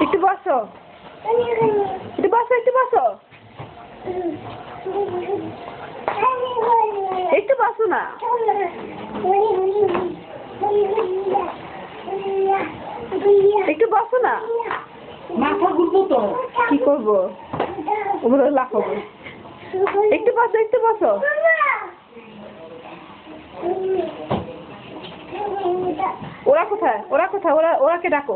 একটু বসো, একটু বসো, একটু বসো, একটু বসো না। একটু বসো না। মাথা ঘুরবো তো কি করবো? ওগুলো লাফাবো। একটু বসো, একটু বসো। ওরা কোথায়? ওরা কোথায়? ওরাকে ডাকো।